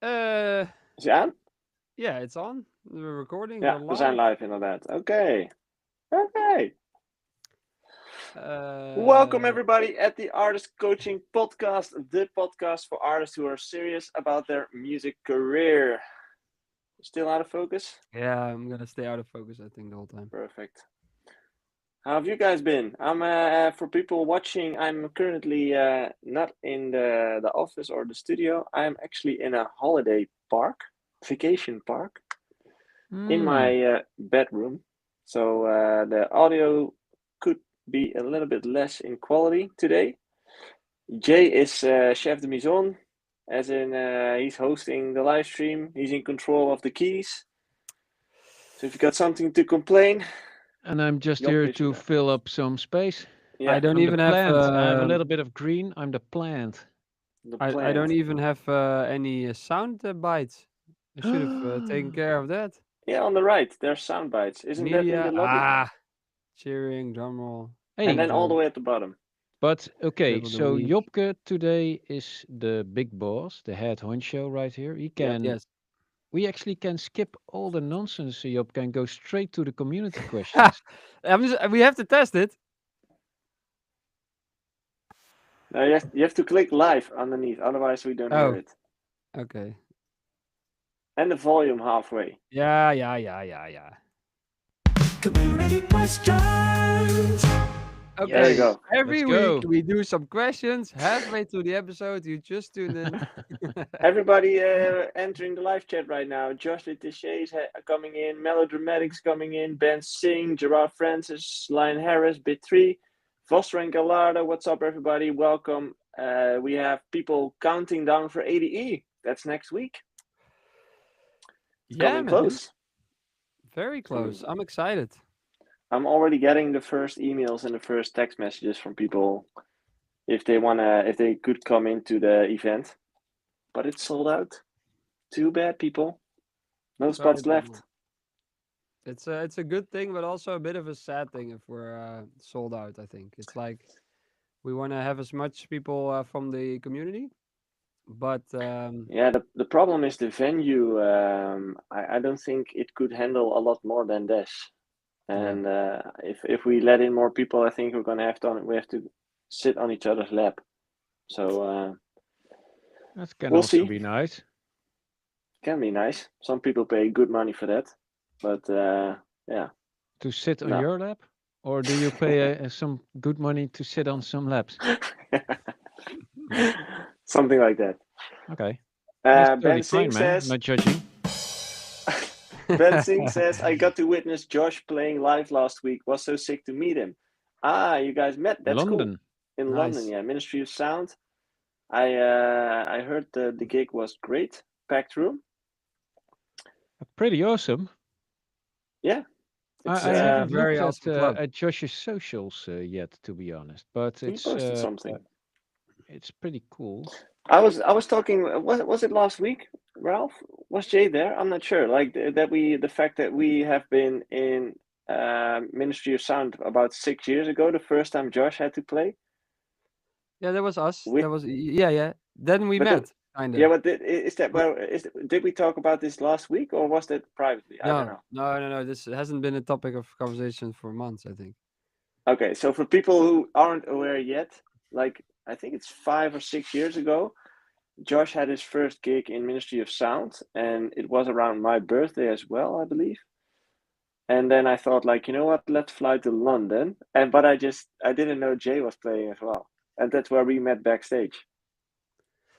Is hij aan? Yeah, it's on. We're recording. We're Ja, we zijn live. live inderdaad. Oké. Welcome Uh, everybody at the Artist Coaching Podcast, the podcast for artists who are serious about their music career. Still out of focus? yeah, I'm gonna stay out of focus, I think, the whole time. Perfect. How have you guys been? I'm for people watching. I'm currently not in the office or the studio. I'm actually in a holiday park, vacation park, in my bedroom. So the audio could be a little bit less in quality today. Jay is chef de maison, as in he's hosting the live stream. He's in control of the keys. So if you got something to complain, And I'm just Job here is your to guy. fill up some space. I Yeah, don't I'm the even have. plant. I'm a little bit of green. I'm the plant. the I don't plant. even have any sound bites. I should have taken care of that. Yeah, on the right, there's sound bites. Isn't that in the Media. lobby? Cheering, drum roll, And Hey, then all the intro, way at the bottom. but okay, tip of the so week. Jopke today is the big boss, the head honcho right here. Yep. Yes. We actually can skip all the nonsense, Jopke, and go straight to the community questions. We have to test it. Now you have to click live underneath, otherwise we don't hear Oh, it. okay. And the volume halfway. Yeah. Community questions. There you Okay, go. every Let's week go. we do some questions. Halfway through the episode, you just tune in. Everybody entering the live chat right now. Josh Letitia coming in. Melodramatics coming in. Ben Singh, Gerard Francis, Lion Harris, Bit3, Foster and Gallardo. What's up, everybody? Welcome. We have people counting down for ADE. That's next week. It's Yeah, coming man, close. very close. I'm excited. I'm already getting the first emails and the first text messages from people if they could come into the event. But it's sold out. Too bad, people. No Sorry, spots left. bummer. It's a good thing, but also a bit of a sad thing if we're sold out. I think it's like we want to have as much people from the community, but Yeah, the problem is the venue. I don't think it could handle a lot more than this. yeah. And if we let in more people, I think we have to sit on each other's lap. So That can we'll also see. be nice. Can be nice. Some people pay good money for that, but yeah, To sit on no. your lap? Or do you pay some good money to sit on some laps? Something like that. Okay. That's totally Ben fine, Singh man. says. Not judging. Ben Singh says, I got to witness Josh playing live last week. Was so sick to meet him. Ah, you guys met. That's cool. London. In London, Nice. yeah. Ministry of Sound. I heard the gig was great. Packed room. Pretty awesome. Yeah. It's I It's a haven't very looked awesome club. at Josh's socials yet, to be honest, but he posted something. it's pretty cool. I was talking. Was it last week, Ralph? Was Jay there? I'm not sure. Like the fact that we have been in Ministry of Sound about 6 years ago. The first time Josh had to play. Yeah, that was us. We That was yeah. Then we but the met, kind Yeah, of. but is that But well? Did we talk about this last week or was that privately? I don't no, know. no. This hasn't been a topic of conversation for months, I think. Okay, so for people who aren't aware yet, like I think it's 5 or 6 years ago, Josh had his first gig in Ministry of Sound, and it was around my birthday as well, I believe. And then I thought, like, you know what? Let's fly to London. And but I didn't know Jay was playing as well, and that's where we met backstage.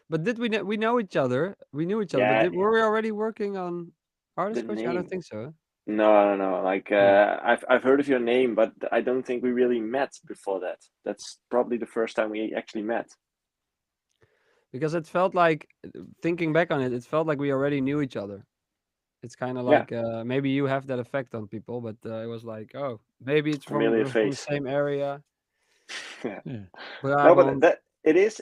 But did we know each other? We knew each other, but Yeah, were we already working on the artist coaching? I don't name. think so. No. Like Oh. I've heard of your name, but I don't think we really met before that. That's probably the first time we actually met. Because it felt like, thinking back on it, it felt like we already knew each other. It's kind of Yeah, like maybe you have that effect on people, but it was like, oh, maybe it's from familiar we're from the face. same area. Yeah. Yeah. No, but Brabant. that it is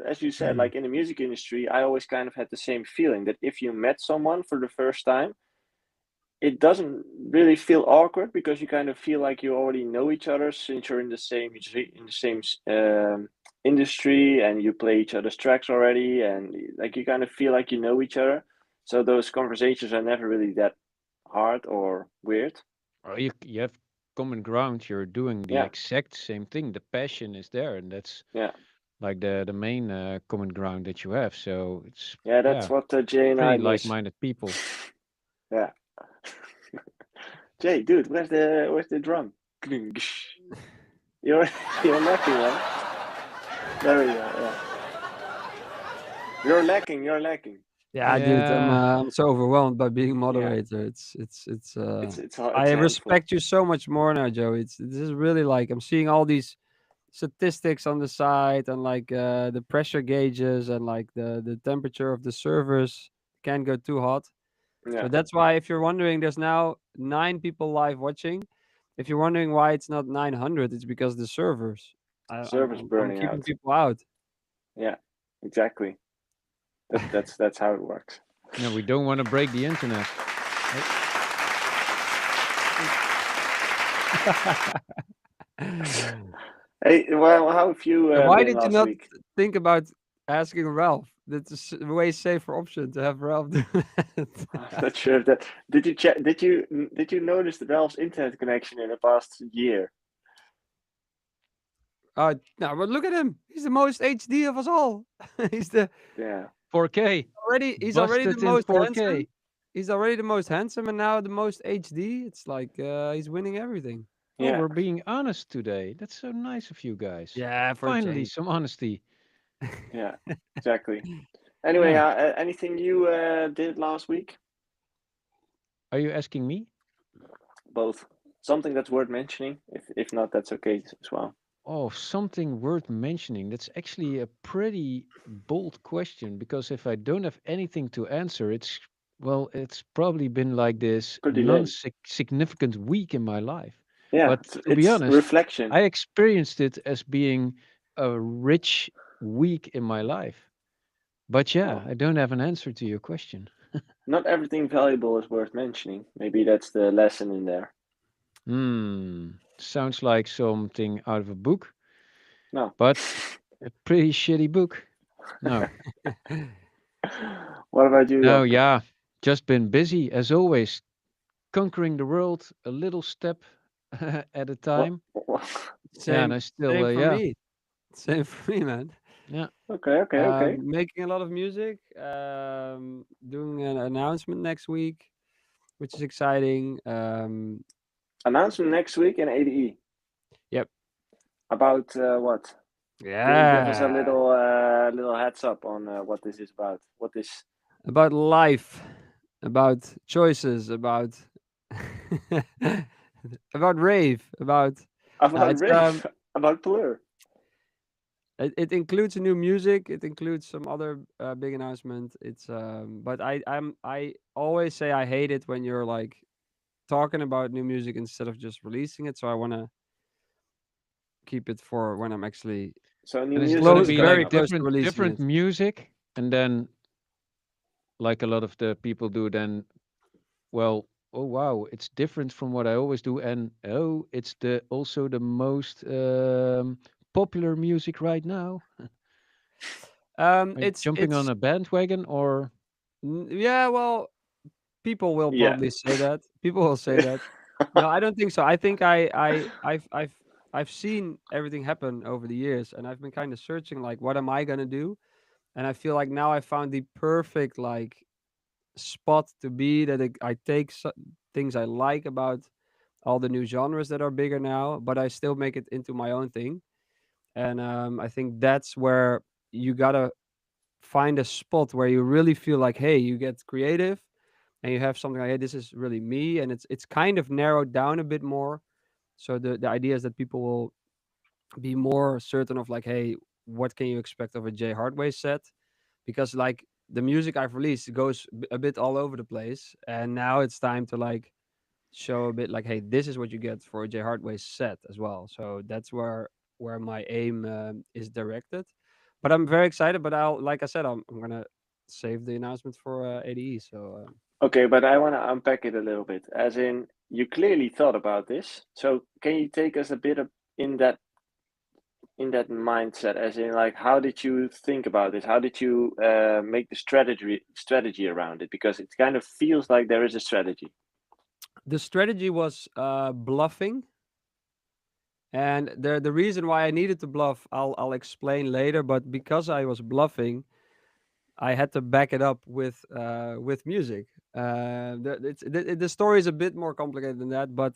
as you said. Like in the music industry, I always kind of had the same feeling that if you met someone for the first time, it doesn't really feel awkward because you kind of feel like you already know each other since you're in the same industry and you play each other's tracks already, and like you kind of feel like you know each other. So those conversations are never really that hard or weird. Or you have common ground. You're doing the Yeah, exact same thing. The passion is there, and that's yeah, like the main common ground that you have. So it's yeah. That's what Jay and I pretty miss. like-minded people. Yeah. Jay, dude, where's the drum? You're you're lacking, man. There we go. Yeah. You're lacking. You're lacking. Yeah, dude, Yeah. I'm so overwhelmed by being moderator. It's It's I handful. respect you so much more now, Joey. This is really like I'm seeing all these statistics on the side and like the pressure gauges and like the temperature of the servers can't go too hot. Yeah. So that's why if you're wondering, there's now 9 people live watching. If you're wondering why it's not 900, it's because the servers. Servers I'm burning keeping out. people out. Yeah. Exactly. That's how it works. No, we don't want to break the internet. Hey, well, how have you Why been did you last not week? think about asking Ralph? That's a way safer option to have Ralph do that. I'm not sure if that. Did you check? Did you notice the Ralph's internet connection in the past year? No, but look at him. He's the most HD of us all. he's the Yeah. 4K. he's already the Busted in most 4K. handsome. He's already the most handsome, and now the most HD. It's like he's winning everything. Oh, Yeah. we're being honest today. That's so nice of you guys. Yeah, for a Finally, change. some honesty. Yeah. Exactly. Anyway, Yeah. anything you did last week? Are you asking me? Both. Something that's worth mentioning. If not, that's okay as well. Oh, something worth mentioning. That's actually a pretty bold question because if I don't have anything to answer, it's probably been like this Pretty lame. non-significant week in my life. Yeah. But to be It's honest, reflection. I experienced it as being a rich week in my life. But yeah, Well, I don't have an answer to your question. not everything valuable is worth mentioning. Maybe that's the lesson in there. Sounds like something out of a book, No. but a pretty shitty book. No. What about you, No, Joke? yeah, just been busy as always, conquering the world a little step at a time. Yeah, and Same, I still, same for yeah, me. Same for me, man. yeah. Okay. Making a lot of music. Doing an announcement next week, which is exciting. Announcement next week in ADE. Yep. About what? Can you give us a Yeah. little heads up on what this is about? What is About life, about choices, about about rave, about about it's rave? About Plur? it includes new music. It includes some other big announcement. It's but I always say I hate it when you're like talking about new music instead of just releasing it. So I want to keep it for when I'm actually So new And is it music gonna is be coming very like up. close to releasing different it. music, and then like a lot of the people do, then well, oh wow, it's different from what I always do, and oh, it's also the most popular music right now. Are you jumping on It's a bandwagon or? yeah. Well, people will Yeah. probably say that. People will say that. No, I don't think so. I think I've seen everything happen over the years, and I've been kind of searching like, what am I gonna do? And I feel like now I found the perfect like spot to be that I take things I like about all the new genres that are bigger now, but I still make it into my own thing. And I think that's where you gotta find a spot where you really feel like, hey, you get creative and you have something like, hey, this is really me, and it's kind of narrowed down a bit more. So the idea is that people will be more certain of like, hey, what can you expect of a J Hardway set? Because like the music I've released goes a bit all over the place, and now it's time to like show a bit like, hey, this is what you get for a J Hardway set as well. So that's where my aim is directed. But I'm very excited. But like I said, I'm gonna save the announcement for ADE. So Okay, but I want to unpack it a little bit. As in, you clearly thought about this. So can you take us a bit in that mindset? As in, like, how did you think about this? How did you make the strategy around it? Because it kind of feels like there is a strategy. The strategy was bluffing, and the reason why I needed to bluff, I'll explain later. But because I was bluffing, I had to back it up with music. The story is a bit more complicated than that, but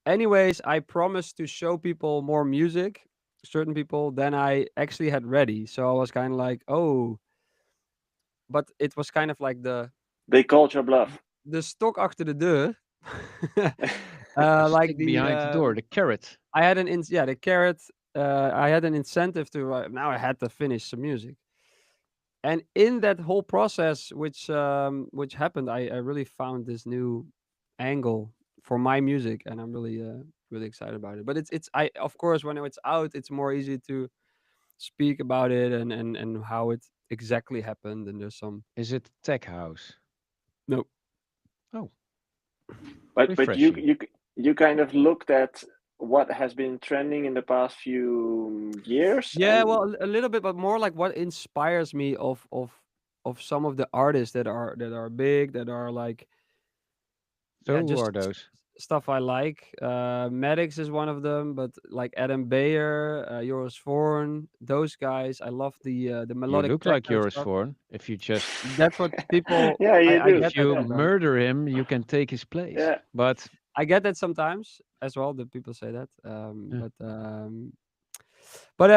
anyways, I promised to show people more music, certain people, than I actually had ready. So I was kind of like, oh, but it was kind of like They called your bluff. the stok achter de deur. The Like stick behind the door, the carrot. I had the carrot. I had an incentive to now I had to finish some music, and in that whole process, which happened, I really found this new angle for my music, and I'm really excited about it. But it's I of course when it's out, it's more easy to speak about it and how it exactly happened. And there's some Is it tech house? no. Oh, But refreshing. you kind of looked at what has been trending in the past few years, Yeah, and well, a little bit, but more like what inspires me of some of the artists that are big, that are like So yeah, who just are those? stuff I like. Maddox is one of them, but like Adam Bayer, Joris Voorn, those guys. I love the You melodic look like techno Joris stuff. Vorn. If you just That's what people. yeah, you I do. get if that you Yeah, sometimes. murder him, you can take his place. yeah. But I get that sometimes as well. That people say that. yeah.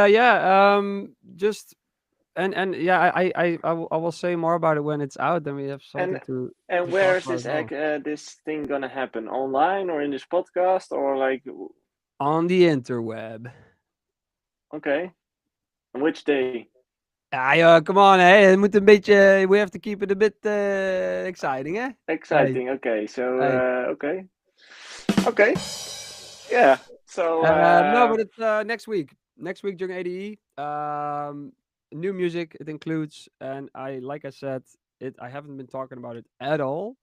Yeah. Just and yeah, I will say more about it when it's out. Then we have And something to where talk is about this as well. this thing gonna happen? Online or in this podcast or like? On the interweb. Okay, on which day? Ah, joh, come on, hè. Het moet een beetje. We have to keep it a bit exciting, hè? Hey, Exciting. Okay, so hey. okay, okay, yeah. So No, but it's next week. Next week during ADE. New music it includes, and like I said, I haven't been talking about it at all.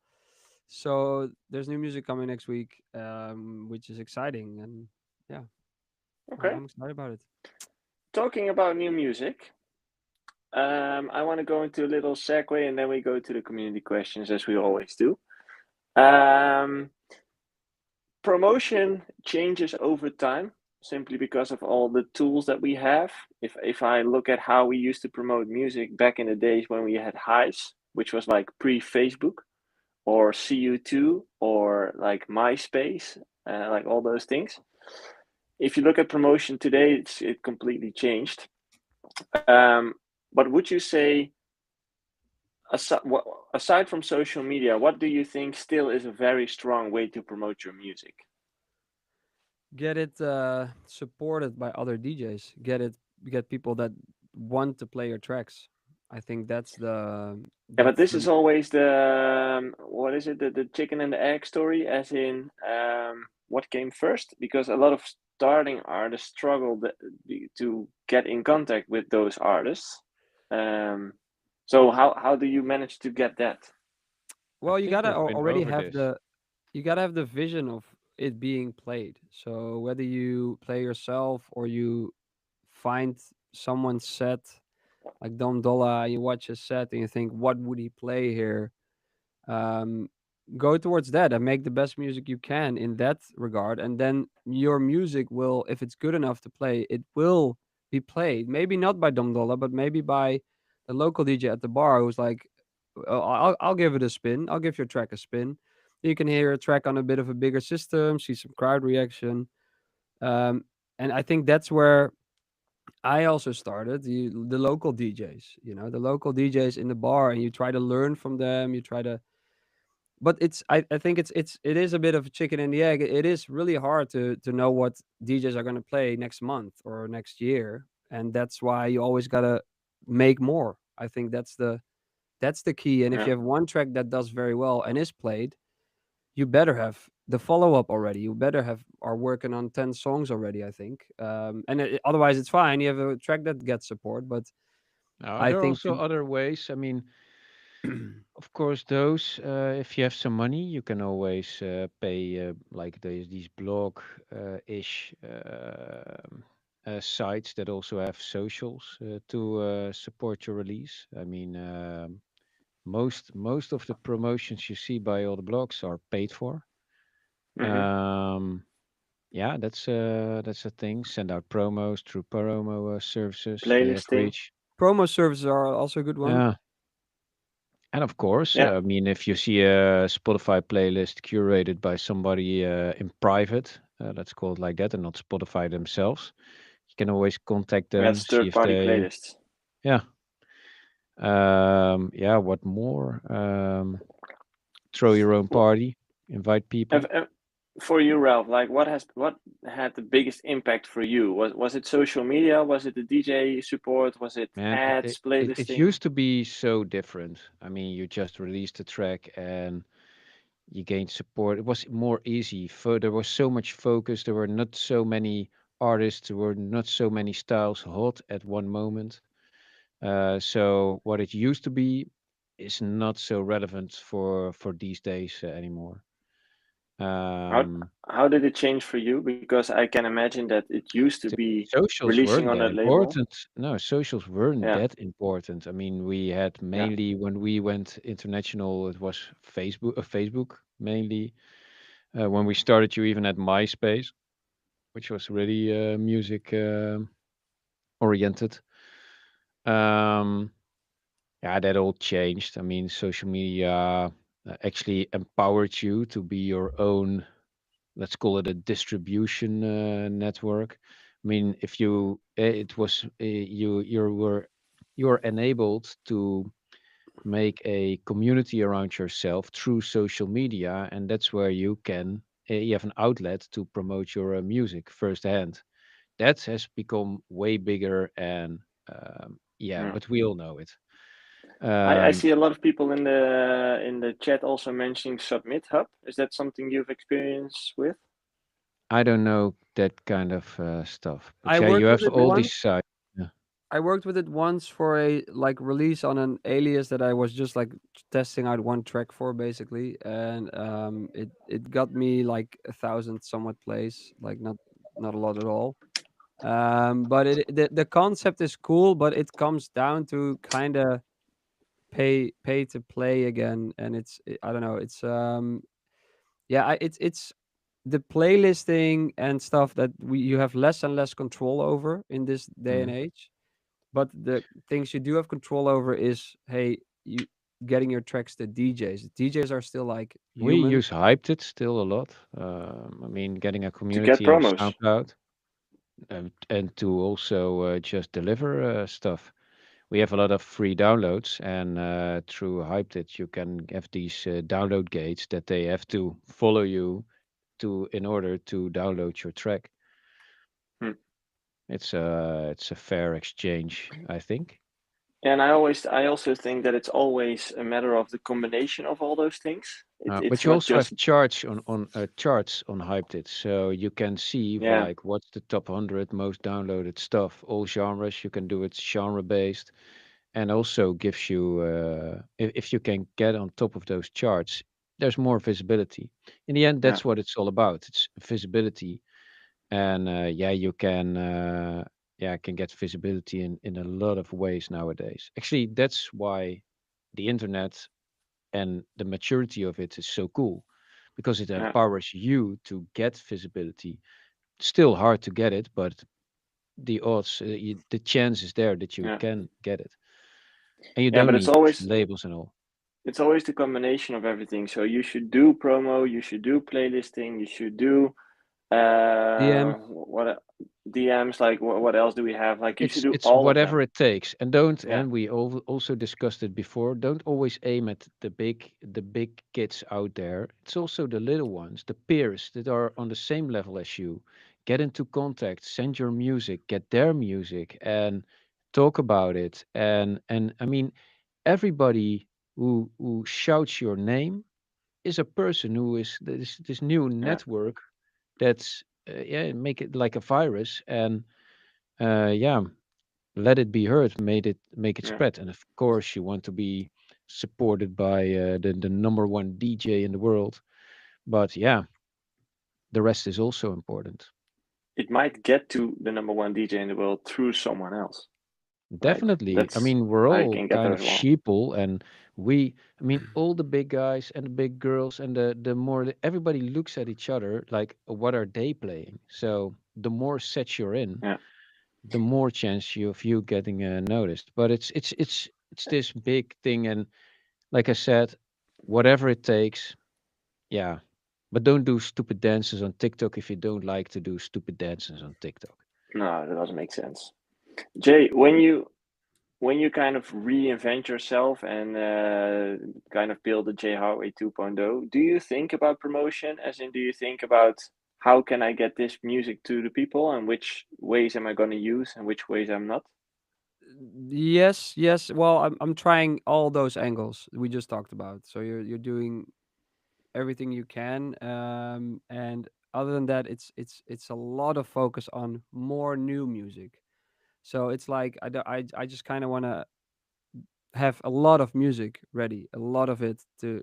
So there's new music coming next week, which is exciting, and yeah, okay. I'm excited about it. Talking about new music, I want to go into a little segue, and then we go to the community questions as we always do. Um, Promotion changes over time simply because of all the tools that we have. If I look at how we used to promote music back in the days when we had Hives, which was like pre-Facebook, or CU2, or like MySpace, like all those things. If you look at promotion today, it completely changed. But would you say, aside from social media, what do you think still is a very strong way to promote your music? Get it supported by other DJs. Get people that want to play your tracks. I think Yeah, but that's this the is always the what is it, the chicken and the egg story, as in what came first? Because a lot of starting artists struggle to get in contact with those artists. So how do you manage to get that? I well, you think gotta we've been already over have this. the vision of it being played. So whether you play yourself or you find someone's set like Dom Dolla, you watch his set and you think, what would he play here? Um, Go towards that and make the best music you can in that regard, and then your music will, if it's good enough to play, it will be played. Maybe not by Dom Dolla, but maybe by the local DJ at the bar who's like, I'll give it a spin. I'll give your track a spin. You can hear a track on a bit of a bigger system, see some crowd reaction. Um, and I think that's where I also started the local DJs, the local DJs in the bar, and you try to learn from them. You try to, but I think it is a bit of a chicken and the egg. It is really hard to know what DJs are going to play next month or next year, and that's why you always gotta make more. I think that's the key. And if Yeah. you have one track that does very well and is played, you better have the follow up already. You better have are working on 10 songs already. I think, otherwise it's fine. You have a track that gets support, but Now, I there are think also other ways. I mean, of course, those if you have some money, you can always pay like these blog ish sites that also have socials to support your release. I mean, most of the promotions you see by all the blogs are paid for. Hmm. Um, yeah, that's a thing. Send out promos through promo services. They have Playlisting. reach. Promo services are also a good one. Yeah, and of course, Yeah, I mean, if you see a Spotify playlist curated by somebody in private, let's call it like that, and not Spotify themselves, you can always contact them, that's see if third-party they, playlists. yeah, yeah. What more? Throw your own Well, party, invite people. for you, Ralph, like what had the biggest impact for you? Was it social media? Was it the DJ support? Was it Man, ads, it playlisting? used to be so different. I mean, you just released a track and you gained support. It was more easy. There was so much focus. There were not so many artists. There were not so many styles hot at one moment. So what it used to be is not so relevant for these days anymore. How Um, how did it change for you? Because I can imagine that it used to the be socials releasing weren't on that that label. important. No, socials weren't Yeah, that important. I mean, we had yeah. mainly when we went international, it was Facebook mainly. When we started, you even had MySpace, which was really music oriented. Um, yeah, that all changed. I mean, social media actually empowered you to be your own, let's call it a distribution network. I mean, if you it was you were enabled to make a community around yourself through social media, and that's where you have an outlet to promote your music firsthand. That has become way bigger, and yeah, Yeah. but we all know it. I Um, see a lot of people in the chat also mentioning Submit Hub. Is that something you've experienced with? I don't know that kind of stuff, but I yeah, you worked with have it all these once. sites. Yeah. I worked with it once for a like release on an alias that I was just like testing out one track for basically, and it got me like 1,000 somewhat plays, like not a lot at all. But the concept is cool, but it comes down to kind of pay to play again, and I don't know, it's yeah, it's the playlisting and stuff that you have less and less control over in this day and Mm. age. But the things you do have control over is, hey, you getting your tracks to DJs. DJs are still like We human. use Hyped It still a lot. I mean, getting a To get community on promos. SoundCloud and to also just deliver stuff. We have a lot of free downloads, and through Hyped It, you can have these download gates that they have to follow you to in order to download your track. Hmm. It's a fair exchange, I think. And I also think that it's always a matter of the combination of all those things. But It's you not also just have charts on Hyped It, so you can see yeah, like what's the top 100 most downloaded stuff, all genres. You can do it genre based, and also gives you if you can get on top of those charts, there's more visibility. In the end, yeah, that's what it's all about. It's visibility, and yeah, you can get visibility in a lot of ways nowadays. Actually, that's why the internet and the maturity of it is so cool because it yeah, empowers you to get visibility. Still hard to get it, but the odds, the chance is there that you yeah, can get it, and you yeah. don't But need labels and all. it's always the combination of everything. So you should do promo, you should do playlisting, you should do DM. what DMs. Like what else do we have? Like you should do It's all of whatever them. it takes, and don't Yeah, and we also discussed it before. Don't always aim at the big kids out there. It's also the little ones, the peers that are on the same level as you. Get into contact, send your music, get their music, and talk about it. And I mean, everybody who shouts your name is a person who is this new yeah, network that's yeah, make it like a virus, and yeah, let it be heard, make it yeah. spread. And of course, you want to be supported by the number one DJ in the world. But yeah, the rest is also important. it might get to the number one DJ in the world through someone else. Definitely. I That's mean, we're how you all can get kind there of as well. sheeple, and I mean, all the big guys and the big girls, and the more everybody looks at each other, like, what are they playing? So the more sets you're in, Yeah. the more chance of you getting noticed. But it's this big thing, and like I said, whatever it takes, yeah. But don't do stupid dances on TikTok if you don't like to do stupid dances on TikTok. No, that doesn't make sense. Jay, when you kind of reinvent yourself and kind of build the J Hardway 2.0, do you think about promotion? As in, do you think about how can I get this music to the people, and which ways am I going to use and which ways I'm not? Yes, yes. Well, I'm trying all those angles we just talked about. So you're doing everything you can, and other than that, it's a lot of focus on more new music. So it's like I just kind of want to have a lot of music ready, a lot of it to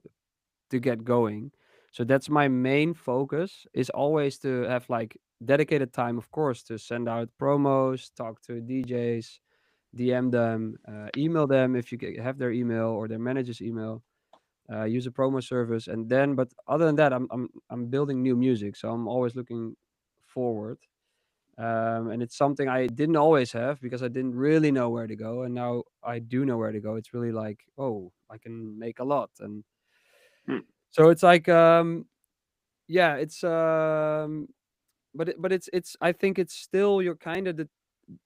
get going. So that's my main focus, is always to have like dedicated time, of course, to send out promos, talk to DJs, DM them, email them if you have their email or their manager's email. Use a promo service, and then, but other than that, I'm building new music, so I'm always looking forward. And it's something I didn't always have because I didn't really know where to go, and now I do know where to go. It's really like, oh, I can make a lot, and Hmm. so it's like, yeah, it's but it's I think it's still, you're kind of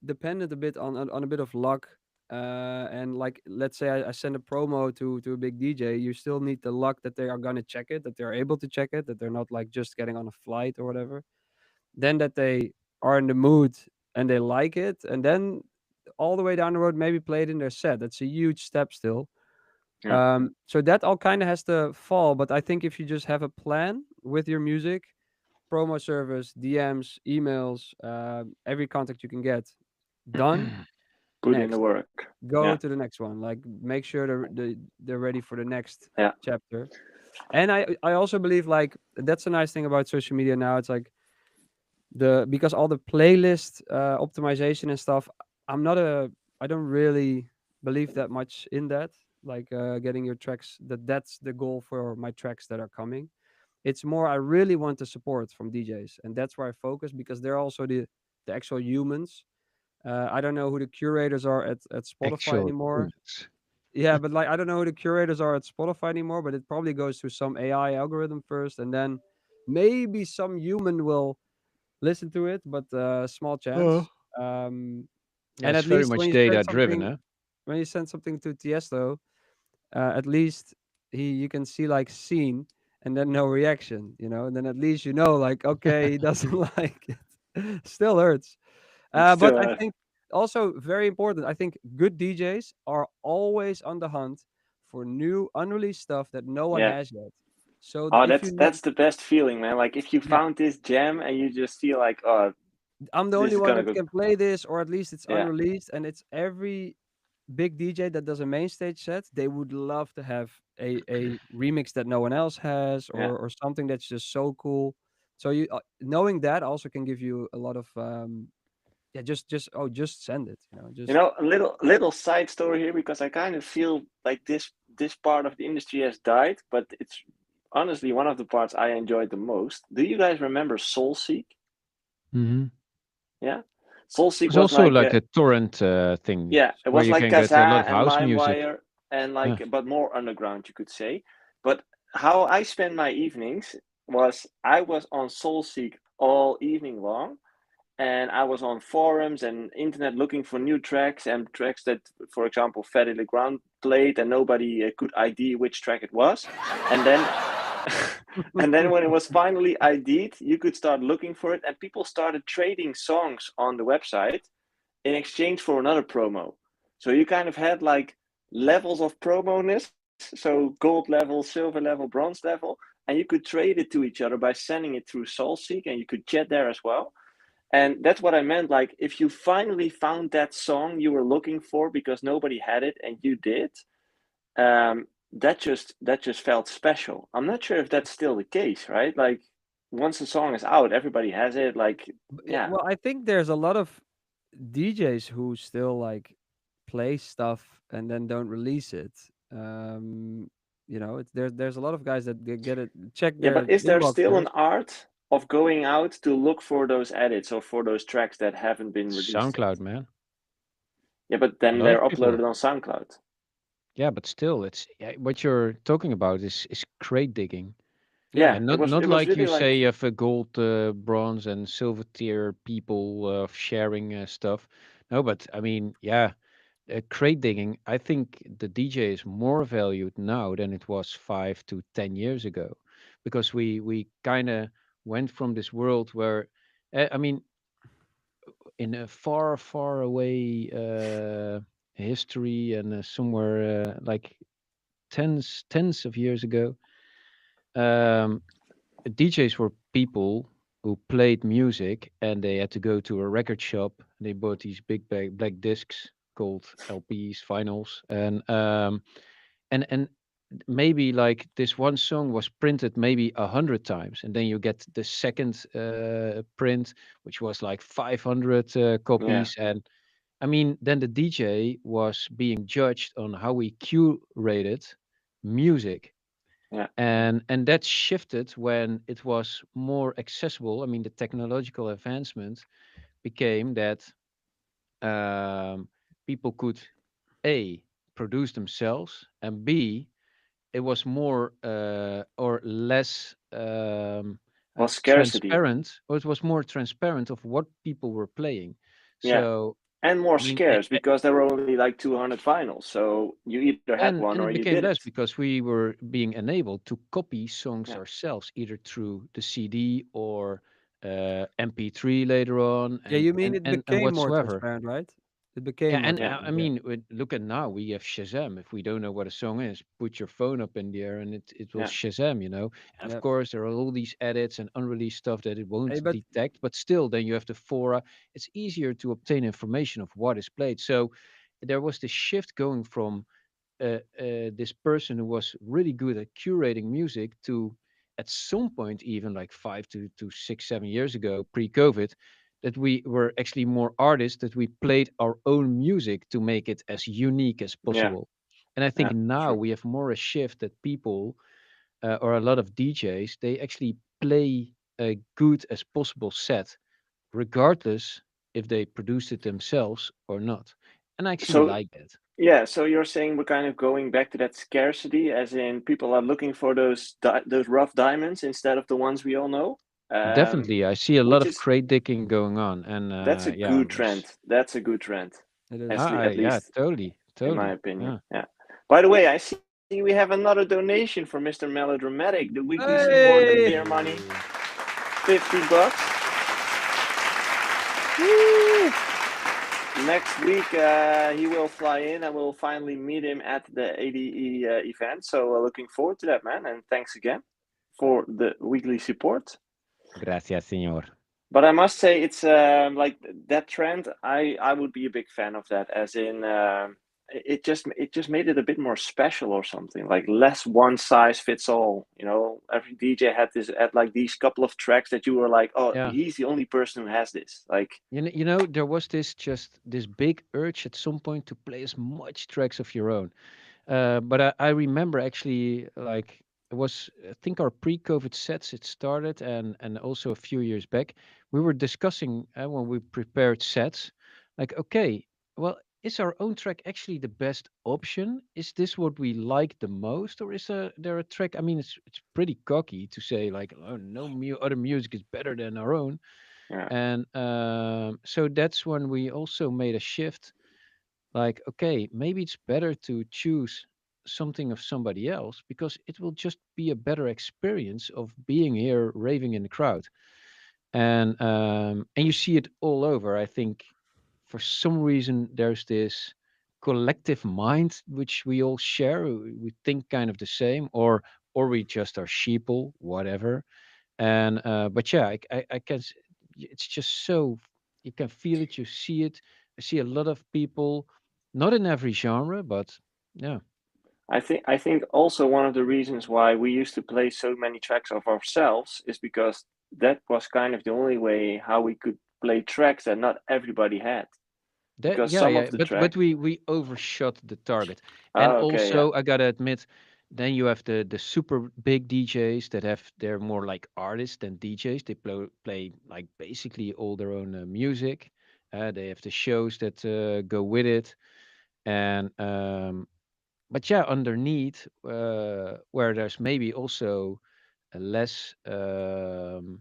dependent a bit on a bit of luck. And like, let's say I send a promo to a big DJ, you still need the luck that they are gonna check it, that they're able to check it, that they're not like just getting on a flight or whatever. Then that they are in the mood and they like it, and then all the way down the road maybe play it in their set. That's a huge step still. Yeah. So that all kind of has to fall. But I think if you just have a plan with your music, promo service, DMs, emails, every contact you can get, done. Put in the Next, work. go Yeah. to the next one. Like, make sure they're ready for the next Yeah. chapter. And I also believe, like, that's a nice thing about social media now. It's like, because all the playlist optimization and stuff, I don't really believe that much in that. Like, getting your tracks, that's the goal for my tracks that are coming. It's more, I really want the support from DJs, and that's where I focus, because they're also the actual humans. I don't know who the curators are at Spotify Actual anymore. humans. Yeah, but like, I don't know who the curators are at Spotify anymore, but it probably goes through some AI algorithm first, and then maybe some human will listen to it, but small Oh. chance. Um, Yeah, and it's at very least much data driven, huh? when you send something to Tiesto, at least you can see like scene and then no reaction, and then at least like, okay, he doesn't like it. Still hurts. But I Still, think also very important, I think good DJs are always on the hunt for new unreleased stuff that no one yeah. has yet. So Oh, if that's you know, that's the best feeling, man. Like if you yeah, found this gem and you just feel like, oh, I'm the this only is one gonna that go. can play this, or at least it's Yeah. unreleased, and it's every big DJ that does a main stage set, they would love to have a remix that no one else has, Yeah. or something that's just so cool. So you knowing that also can give you a lot of yeah, just send it, You just know, a little side story here, because I kind of feel like this part of the industry has died, but it's honestly one of the parts I enjoyed the most. Do you guys remember Soulseek? Mm-hmm. Yeah, Soulseek It's was also like like a torrent thing yeah, it where was you like can get a lot Kazaa of and house music. LimeWire and Yeah. like, but more underground, you could say. But how I spent my evenings was I was on Soulseek all evening long, and I was on forums and internet looking for new tracks, and tracks that, for example, Fatty Legrand played and nobody could ID which track it was. And then and then when it was finally ID'd, you could start looking for it, and people started trading songs on the website in exchange for another promo. So you kind of had like levels of promo-ness, so gold level, silver level, bronze level, and you could trade it to each other by sending it through Soulseek, and you could chat there as well. And that's what I meant. Like, if you finally found that song you were looking for because nobody had it and you did, that just felt special. I'm not sure if that's still the case, right? Like, once a song is out, everybody has it. Like, yeah, Well, I think there's a lot of DJs who still like play stuff and then don't release it. There's a lot of guys that get it, check yeah. their But is there still an inboxes. art of going out to look for those edits or for those tracks that haven't been released yet? SoundCloud, man. Yeah, but A then lot they're of people. uploaded on SoundCloud. Yeah, but still, what you're talking about is crate digging. Yeah, And it not was not it was like you really say like, you have a gold, bronze, and silver tier people sharing stuff. No, but I mean, yeah, crate digging. I think the DJ is more valued now than it was 5 to 10 years ago, because we kind of went from this world where, I mean, in a far far away history and somewhere like tens of years ago. Um, DJs were people who played music and they had to go to a record shop. They bought these big black discs called LPs, vinyls, and maybe like this one song was printed maybe 100 times, and then you get the second print, which was like 500 yeah, copies, and I mean, then the DJ was being judged on how he curated music, yeah. and that shifted when it was more accessible. I mean, the technological advancement became that people could a produce themselves, and b it was more or less Well, scarcity. transparent, or it was more transparent of what people were playing. Yeah, So and more I mean, scarce because there were only like 200 vinyls, so you either had one and or it you became didn't. less because we were being enabled to copy songs Yeah, ourselves, either through the CD or MP3 later on, yeah. You mean it and became more whatsoever. transparent, right? It became Yeah, more and yeah, I transparent. Yeah, mean, look at now, we have Shazam. If we don't know what a song is, put your phone up in the air and it will yeah. Shazam, you know. And of yeah. course, there are all these edits and unreleased stuff that it Hey, won't but detect, but still, then you have the fora. It's easier to obtain information of what is played. So there was this shift going from this person who was really good at curating music to, at some point, even like 5 to 6 7 years ago, pre-COVID, that we were actually more artists, that we played our own music to make it as unique as Yeah, possible. And I think yeah, now true. we have more a shift that people or a lot of DJs, they actually play a good as possible set, regardless if they produced it themselves or not. And I actually So, like that. yeah, so you're saying we're kind of going back to that scarcity, as in people are looking for those rough diamonds instead of the ones we all know, um, Definitely, I see a lot which of is crate digging going on, and that's a yeah, good trend. That's a good trend, it is. at yeah, least totally, in my totally, opinion. yeah. Yeah. By the way, I see we have another donation from Mr. Melodramatic, the weekly support, the Hey! beer money, $50. Woo! Next week, he will fly in and we'll finally meet him at the ADE event. So looking forward to that, man. And thanks again for the weekly support. Gracias, señor. But I must say, it's like that trend. I would be a big fan of that. As in, it just made it a bit more special or something. Like less one size fits all. You know, every DJ had like these couple of tracks that you were like, oh, Yeah, he's the only person who has this. Like, you know, there was this big urge at some point to play as much tracks of your own. But I remember actually, like, it was, I think, our pre-COVID sets. It started, and also a few years back, we were discussing when we prepared sets, like, okay, well, is our own track actually the best option? Is this what we like the most, or is there a track? I mean, it's pretty cocky to say like, oh, no other music is better than our own, yeah, and so that's when we also made a shift, like, okay, maybe it's better to choose something of somebody else because it will just be a better experience of being here raving in the crowd. And you see it all over. I think for some reason there's this collective mind which we all share. We think kind of the same, or we just are sheeple, whatever. And but yeah, I can it's just so, you can feel it, you see it. I see a lot of people, not in every genre, but yeah. I think also one of the reasons why we used to play so many tracks of ourselves is because that was kind of the only way how we could play tracks that not everybody had. That Because yeah, some yeah, of the but track. we overshot the target. And Oh, okay, yeah. also I gotta admit, then you have the super big DJs that they're more like artists than DJs. They play like basically all their own music. They have the shows that go with it. And but yeah, underneath, where there's maybe also a less um,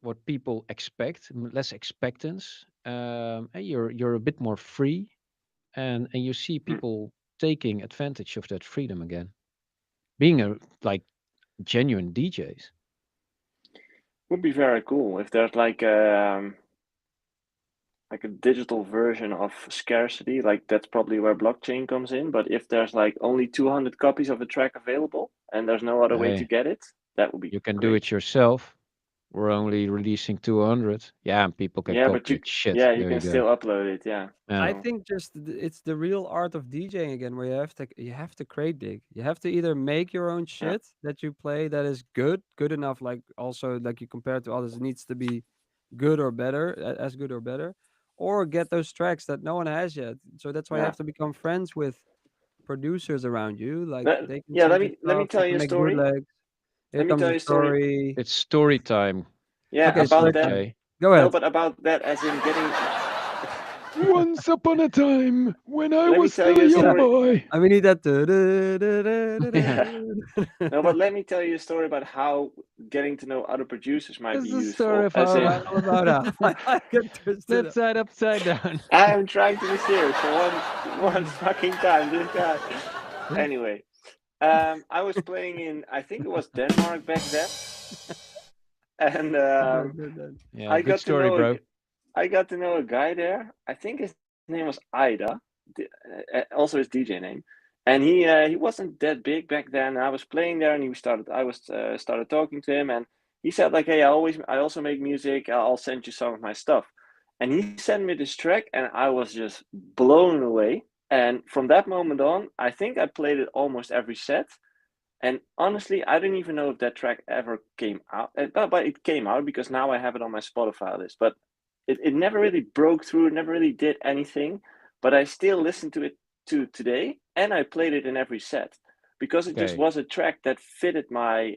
what people expect, less expectance. And you're a bit more free, and you see Mm. people taking advantage of that freedom again, being a like genuine DJs. Would be very cool if there's like a digital version of scarcity. Like that's probably where blockchain comes in. But if there's like only 200 copies of a track available and there's no other way to Hey, get it, that would be you can do great. it yourself. We're only releasing 200. Yeah, and people can Yeah, but copy you, it. Shit, yeah, you there you can go. still upload it. Yeah. Yeah. I So think just it's the real art of DJing again, where you have to crate dig. You have to either make your own yeah, shit that you play that is good enough, like also like you compare it to others, it needs to be good or better, as good or better, or get those tracks that no one has yet. So that's why you yeah. have to become friends with producers around you. Like Let, they can yeah. send you Let me stuff. You tell you can a make story. bootlegs. Here Let me comes tell a you a story. story. It's story time. Yeah, Okay, about story that. time. Okay. Go No, ahead. but about that, as in getting. Once upon a time, when I Let me was tell still you a a Yeah, young story. boy. I mean, need that. Yeah, Yeah. No, but let me tell you a story about how getting to know other producers might be it's the story useful. of As in, how Right, all about that. I get twisted flipped up. side upside down. I'm trying to be serious for one fucking time. This guy. Anyway, I was playing in, I think it was Denmark back then, and Good, good, good. Yeah, I good got to story, know bro. I got to know a guy there. I think his name was Ida, also his DJ name, and he wasn't that big back then. I was playing there, and I was started talking to him, and he said like, "Hey, I also make music. I'll send you some of my stuff." And he sent me this track, and I was just blown away. And from that moment on, I think I played it almost every set. And honestly, I didn't even know if that track ever came out. But it came out because now I have it on my Spotify list. But it never really broke through, it never really did anything. But I still listen to it to today, and I played it in every set because it just Okay. was a track that fitted my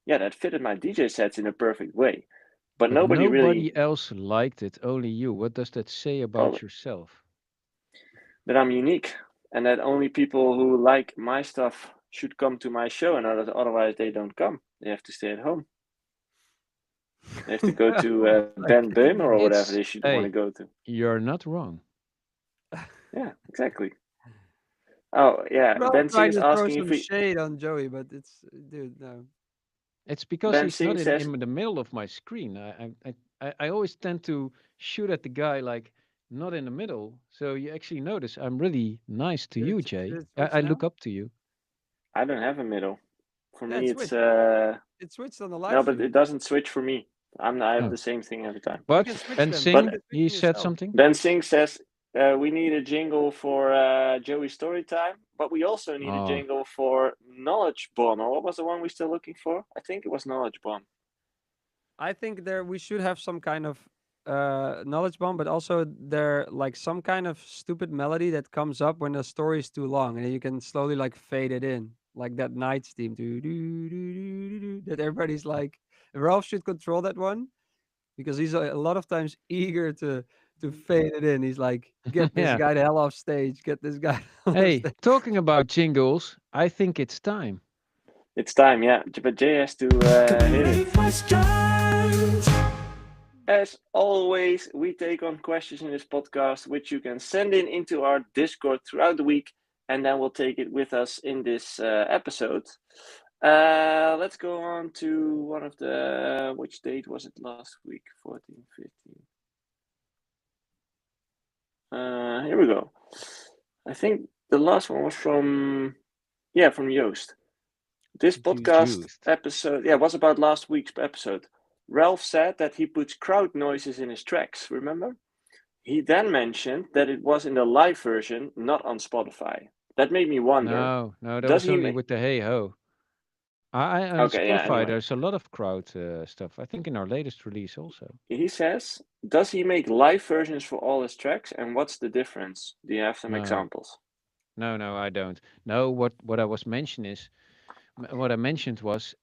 DJ sets in a perfect way. But But nobody really. nobody else liked it, only you. What does that say Well, about yourself? that I'm unique and that only people who like my stuff should come to my show, and otherwise they don't come. They have to stay at home. They have to go to Like, Ben Böhmer or whatever It's, they should want to hey, go to. you're not wrong. Yeah, exactly. Oh yeah, we're all Ben trying Sing's to throw asking if some we. shade on Joey, but it's, dude, no. It's because Ben he's not Sing says, in the middle of my screen. I always tend to shoot at the guy like not in the middle. So you actually notice I'm really nice to you, Did Jay. it switch I now? look up to you. I don't have a middle. For Yeah, me, it it's switched. It switched on the live no, but stream. it doesn't switch for me. I have Oh. the same thing every time. You But can switch Ben them. You But Sing, can switch he them said yourself. something. Ben Sing says we need a jingle for Joey's story time, but we also need a Oh, jingle for Knowledge Bomb. Or what was the one we still looking for? I think it was Knowledge Bomb. I think there we should have some kind of knowledge bomb, but also there like some kind of stupid melody that comes up when the story is too long, and then you can slowly like fade it in, like that Night's theme, that everybody's like. Ralph should control that one because he's a lot of times eager to fade it in. He's like, get this yeah. guy the hell off stage, get this guy the hell off Hey, stage. talking about jingles, I think it's time. It's time, yeah. But Jay has to hit Community it. questions. As always, we take on questions in this podcast, which you can send in into our Discord throughout the week, and then we'll take it with us in this episode. Let's go on to one of the. Which date was it last week? 14, 15. Here we go. I think the last one was from Joost. This podcast Juiced. episode, was about last week's episode. Ralph said that he puts crowd noises in his tracks, remember? He then mentioned that it was in the live version, not on Spotify. That made me wonder, No, that does was he only make. with the hey ho. On Okay, yeah. Spotify, Anyway, there's a lot of crowd stuff. I think in our latest release also. he says, does he make live versions for all his tracks, and what's the difference? Do you have some No, examples? no, I don't. No, what I was mentioning is, what I mentioned was,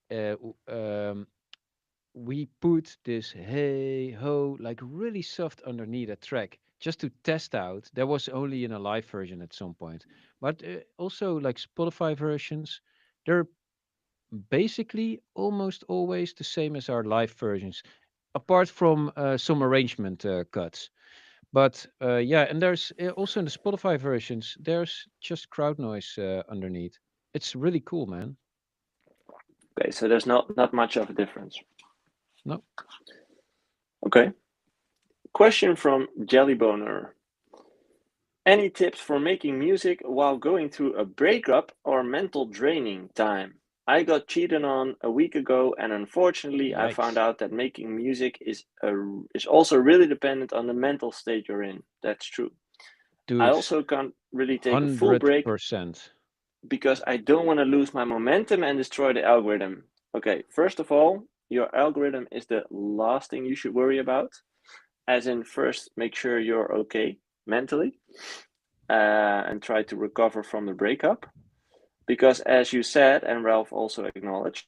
we put this hey ho like really soft underneath a track just to test out. That was only in a live version at some point, but also like Spotify versions, they're basically almost always the same as our live versions, apart from some arrangement cuts. But yeah, and there's also in the Spotify versions, there's just crowd noise underneath. It's really cool, man. Okay, so there's not much of a difference. No, Okay. Question from Jellyboner. Any tips for making music while going through a breakup or mental draining time? I got cheated on a week ago, and unfortunately, I found yikes, out that making music is also really dependent on the mental state you're in. That's true. I dude, also can't really take a full break 100%. because I don't want to lose my momentum and destroy the algorithm. Okay, first of all, your algorithm is the last thing you should worry about. As in, first, make sure you're okay mentally and try to recover from the breakup. Because, as you said, and Ralph also acknowledged,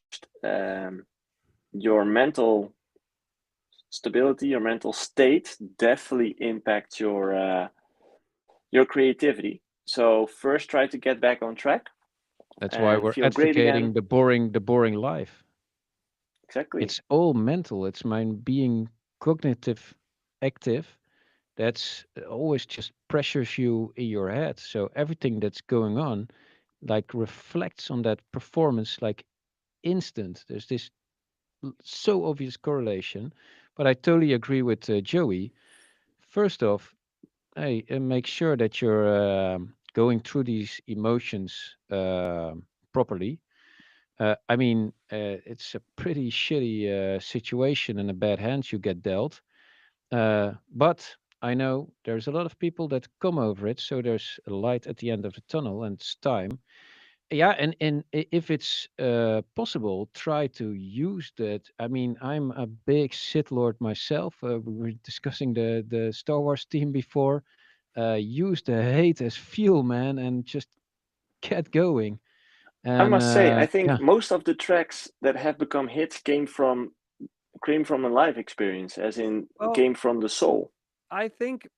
your mental stability, your mental state definitely impacts your creativity. So, first, try to get back on track That's why and we're feel great advocating again. the boring life. Exactly. It's all mental. It's mind being cognitive active. That's always just pressures you in your head. So everything that's going on like reflects on that performance like instant. There's this so obvious correlation. But I totally agree with Joey. First off, hey, make sure that you're going through these emotions properly. I mean, it's a pretty shitty situation and a bad hand you get dealt. But I know there's a lot of people that come over it, so there's a light at the end of the tunnel, and it's time. Yeah, and if it's possible, try to use that. I mean, I'm a big Sith Lord myself. We were discussing the Star Wars theme before. Use the hate as fuel, man, and just get going. I And must say, I yeah, think most of the tracks that have become hits came from a live experience, as in Well, came from the soul. I think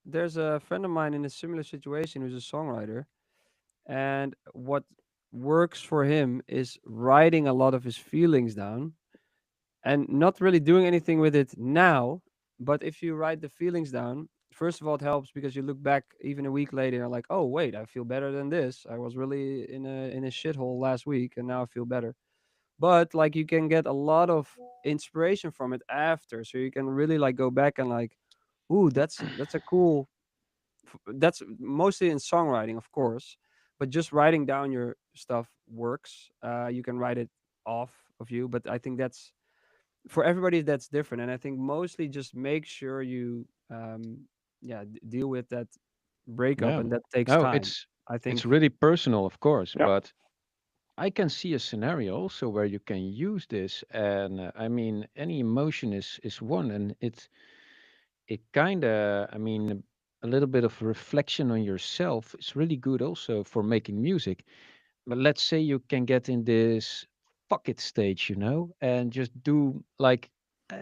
there's a friend of mine in a similar situation who's a songwriter, and what works for him is writing a lot of his feelings down and not really doing anything with it now. But if you write the feelings down, first of all, it helps because you look back even a week later and like, oh wait, I feel better than this. I was really in a shithole last week, and now I feel better. But like you can get a lot of inspiration from it after, so you can really like go back and like, ooh, that's a cool. That's mostly in songwriting, of course, but just writing down your stuff works. You can write it off of you, but I think that's for everybody that's different, and I think mostly just make sure you yeah deal with that breakup, yeah. and that takes No, time. it's I it's think. really personal, of course, Yeah, but I can see a scenario also where you can use this, and I mean, any emotion is one, and it kind of, I mean, a little bit of reflection on yourself is really good also for making music. But let's say you can get in this fuck it stage, and just do like,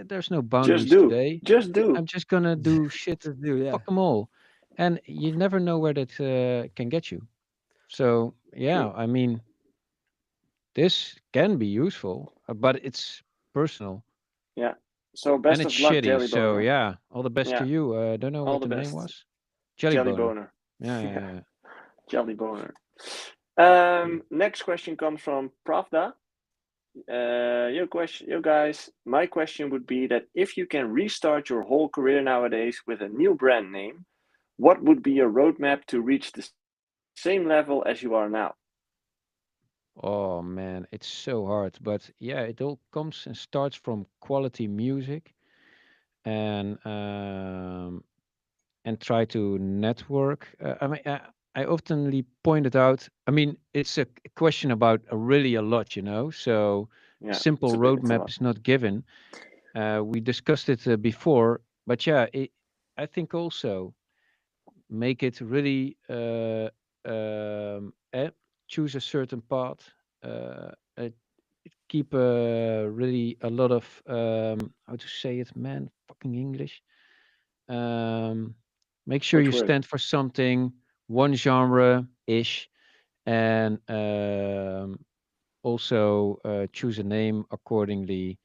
there's no just boundaries do, today. just do. I'm just gonna do shit, Just do, yeah. fuck them all, and you never know where that can get you. So yeah, True. I mean, this can be useful, but it's personal Yeah. So and best it's of luck, shitty. Jelly So Boner. yeah, all the best to Yeah, you. I don't know all what the the name best, was. Jelly Jelly boner. Boner. Yeah, yeah, Yeah, yeah. Jelly Boner. Next question comes from Pravda. You guys. My question would be that if you can restart your whole career nowadays with a new brand name, what would be your roadmap to reach the same level as you are now? Oh man, it's so hard. But yeah, it all comes and starts from quality music and try to network. I mean, I oftenly pointed out. I mean, it's a question about really a lot, so Yeah, simple it's a roadmap lot. is not given. We discussed it before, but yeah, I think also make it really choose a certain path. Uh, Keep really a lot of how to say it, man, fucking English. Um, Make sure Which you word? stand for something, one genre ish, and also choose a name accordingly.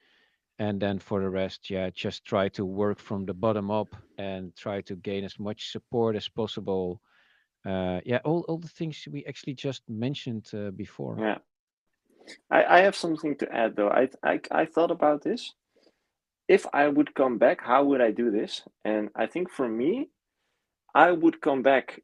And then for the rest, yeah, just try to work from the bottom up and try to gain as much support as possible. Yeah, all the things we actually just mentioned before. Yeah. I have something to add though. I thought about this. If I would come back, how would I do this? And I think for me, I would come back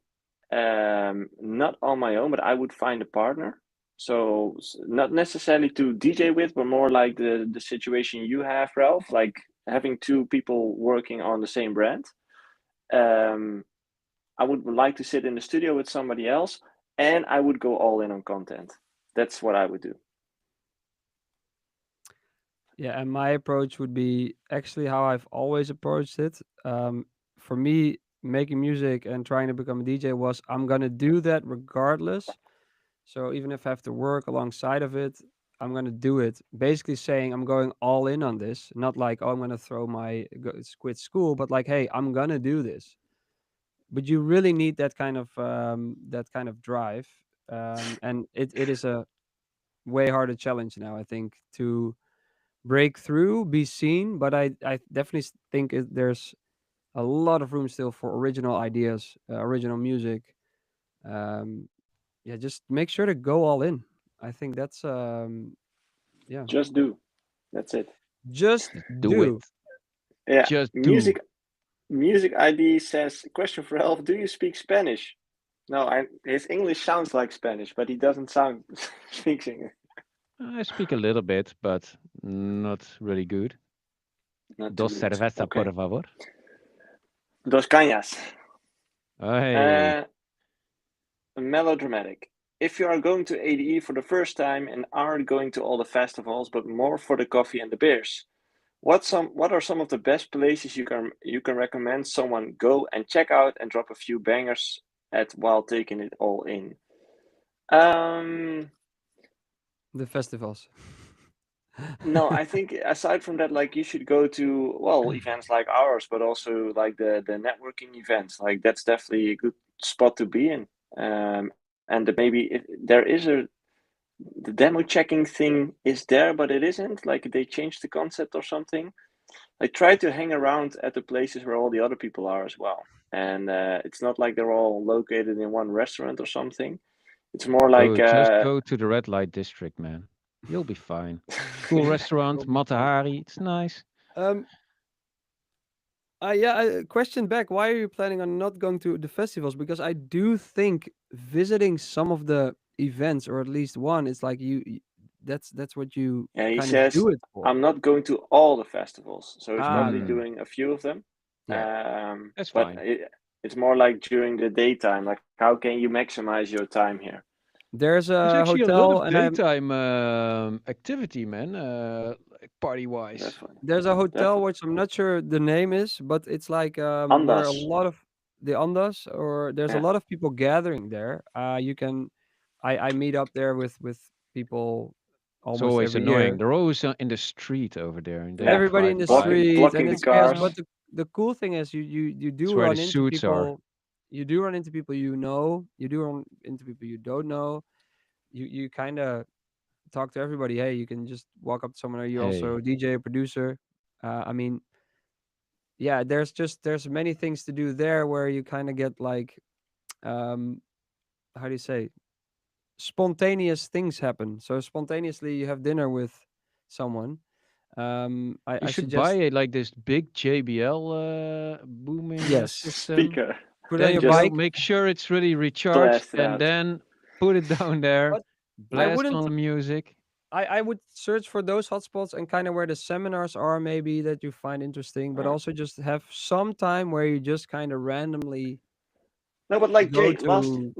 not on my own, but I would find a partner. So not necessarily to DJ with, but more like the situation you have, Ralph, like having two people working on the same brand. Um, I would like to sit in the studio with somebody else, and I would go all in on content. That's what I would do. Yeah, and my approach would be actually how I've always approached it. For me, making music and trying to become a DJ was I'm gonna do that regardless. So even if I have to work alongside of it, I'm gonna do it. Basically saying I'm going all in on this, not like oh I'm gonna throw my quit school, but like hey I'm gonna do this. But you really need that kind of drive, and it is a way harder challenge now I think to break through, be seen. But I definitely think there's a lot of room still for original ideas, original music. Um, yeah, just make sure to go all in. I think that's yeah. Just do. That's it. Just Do it. do. Yeah. Just do. Music ID says, question for Elf, do you speak Spanish? No, his English sounds like Spanish, but he doesn't sound speaks English. I speak a little bit, but not really good. Not too Dos good. cerveza, Okay. por favor. Dos cañas. Hey. Melodramatic. If you are going to ADE for the first time and aren't going to all the festivals, but more for the coffee and the beers, what are some of the best places you can recommend someone go and check out and drop a few bangers at while taking it all in? The festivals. No, I think aside from that, like you should go to events like ours, but also like the networking events. Like that's definitely a good spot to be in. And that maybe if there is the demo checking thing is there, but it isn't. Like they changed the concept or something. I try to hang around at the places where all the other people are as well. And it's not like they're all located in one restaurant or something. It's more like Oh, just go to the red light district, man. You'll be fine. Cool restaurant, Will be fun. Matahari. It's nice. Um, yeah, question back. Why are you planning on not going to the festivals? Because I do think visiting some of the events, or at least one, it's like that's what you yeah, he kind of says, do it for. I'm not going to all the festivals. So he's Ah, probably okay. doing a few of them. Yeah. That's But fine. it's more like during the daytime. Like, how can you maximize your time here? There's There's a actually a lot hotel, of and I'm daytime activity, man. Like party wise. Definitely. there's a hotel Definitely. which I'm not sure the name is, but it's like where a Andas. lot of the Andas, or there's a Yeah. lot of people gathering there. You can, I meet up there with people It's almost always every annoying. year. They're always in the street over there, and they Yeah. don't Everybody fight in the fight. street, and Blocking the it's chaos. cars. But the cool thing is, you It's do where the run into suits are. people. You do run into people you know. You do run into people you don't know. You kind of talk to everybody. Hey, you can just walk up to someone. Are you also Hey, DJ or producer? I mean, yeah, there's many things to do there where you kind of get like, um, how do you say, spontaneous things happen. So spontaneously, you have dinner with someone. you I should buy suggest like this big JBL booming yes, system. Speaker. put it on Then your Just bike. make sure it's really recharged, blast it and out. then put it down there. But I Blast wouldn't. on the music. I would search for those hotspots and kind of where the seminars are, maybe that you find interesting, but Yeah. also just have some time where you just kind of randomly No, but like go Jay, to